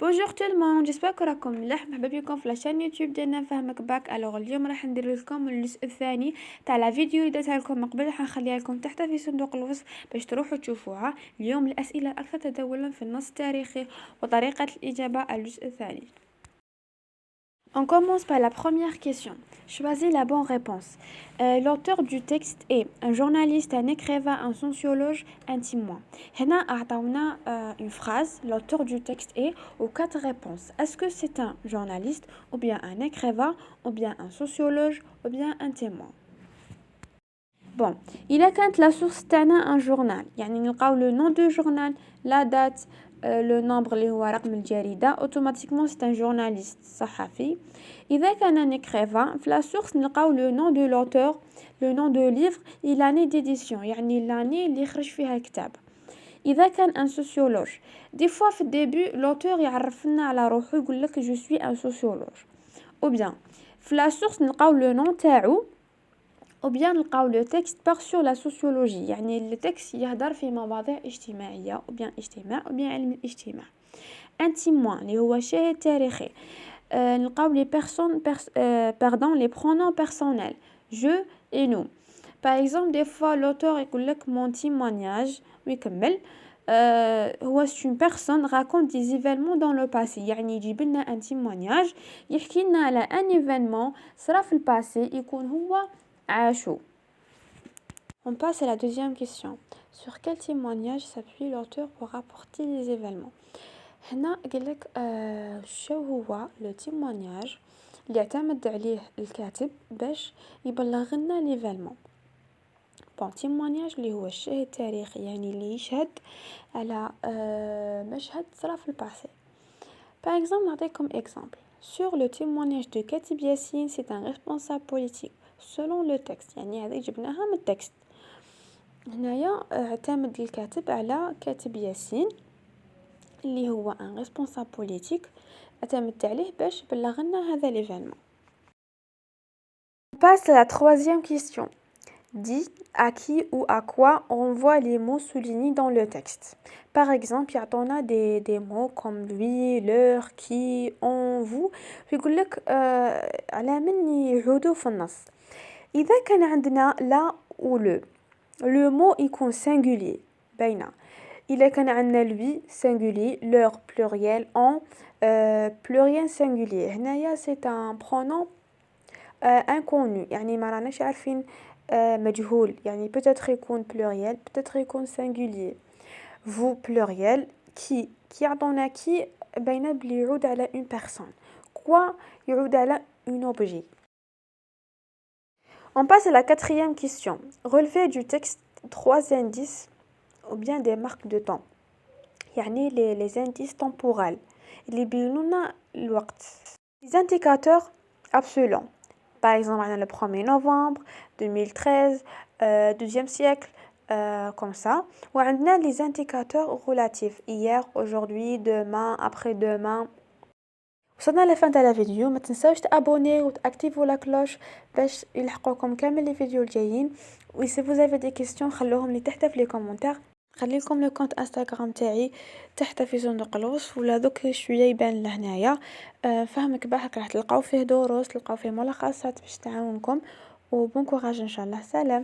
Bonjour tout le monde, j'espère que راكم ملاح. مرحبا بكم في لاشين يوتيوب ديالنا نفهمك باك. اليوم راح ندير لكم الجزء الثاني تاع لا فيديو اللي درتها لكم من قبل، راح نخليها لكم تحت في صندوق الوصف باش تروحوا تشوفوها. اليوم الاسئله الاكثر تداولا في النص التاريخي وطريقه الاجابه الجزء الثاني. On commence par la première question. Choisis la bonne réponse. L'auteur du texte est un journaliste, un écrivain, un sociologue, un témoin. هنا أعطونا une phrase. L'auteur du texte est aux 4 réponses. Est-ce que c'est un journaliste, ou bien un écrivain, ou bien un sociologue, ou bien un témoin? Bon, إلا كانت la source تاعنا un journal، يعني نلقاو le nom du journal, la date, le nombre اللي هو رقم الجريدة، automatiquement c'est un journaliste صحفي. إذا كان un écrivain في la source نلقاو le nom de l'auteur, le nom de livre et l'année d'édition، يعني l'année اللي خرج فيها الكتاب. إذا كان un sociologue، des fois في الدébut l'auteur يعرف لنا على روحو يقول لك je suis un sociologue، ou bien في la source نلقاو le nom تاعو، ou bien نلقاو le texte part sur la sociologie، يعني التكست يهدر في مواضيع اجتماعية ou bien اجتماع ou bien علم الاجتماع. un témoin اللي هو شاهد تاريخي، نلقاو les personnes les pronoms personnels je et nous. par exemple des fois l'auteur يقول لك mon témoignage ويكمل هو c'est une personne raconte des événements dans le passé، يعني يجيب لنا un témoignage يحكي لنا على un événement صرا في الباسي يكون هو عاشو. On passe à la deuxième question. Sur quel témoignage s'appuie l'auteur pour rapporter les événements? هنا قالك شو هو le témoignage اللي اعتمد عليه الكاتب باش يبلغ لنا l'événement. bon témoignage اللي هو الشاهد التاريخي، يعني اللي يشهد على مشهد صرا في الباسي. par exemple نعطيكم exemple. sur le témoignage de Katib Yassine, c'est un responsable politique selon le texte، يعني هذه جبناها من التكست. هنايا اعتمد الكاتب على كاتب ياسين اللي هو ان responsable politique، اعتمد عليه باش بلغنا هذا l'événement. On passe à la troisième question. Dis à qui ou à quoi on voit les mots soulignés dans le texte. par exemple يعطونا des mots comme lui, leur, qui, on, vous، يقول لك على من يعودوا في النص. إذا كان عندنا لا ou le mot يكون singulier باينة. إذا كان عندنا lui singulier، leur pluriel، on pluriel singulier. هنايا c'est un pronom inconnu، يعني ما راناش عارفين مجهول، يعني peut-être يكون pluriel peut-être يكون singulier. vous pluriel، qui يعطونا qui باينة بلي يعود على une personne، quoi يعود على un objet. On passe à la quatrième question. Relevez du texte 3 indices ou bien des marques de temps، يعني les indices temporels اللي بينونا الوقت. les indicateurs absolus. par exemple le 1er novembre 2013 2e siècle comme ça. وعندنا les indicateurs relatifs hier, aujourd'hui, demain, après-demain. وصلنا لفان تاع الفيديو. ما تنساوش تابوني وتاكتيفوا لا كلوش باش يلحقوكم كامل لي فيديو الجايين. و si vous avez des questions خلوهم لي تحت في لي كومونتير. خلي لكم لو كونت انستغرام تاعي تحت في صندوق الوصف، ولا دوك شويه يبان لهنايا. فهمك باهك راح تلقاو فيه دروس، تلقاو فيه ملخصات باش تعاونكم. وبون كوراج ان شاء الله. سلام.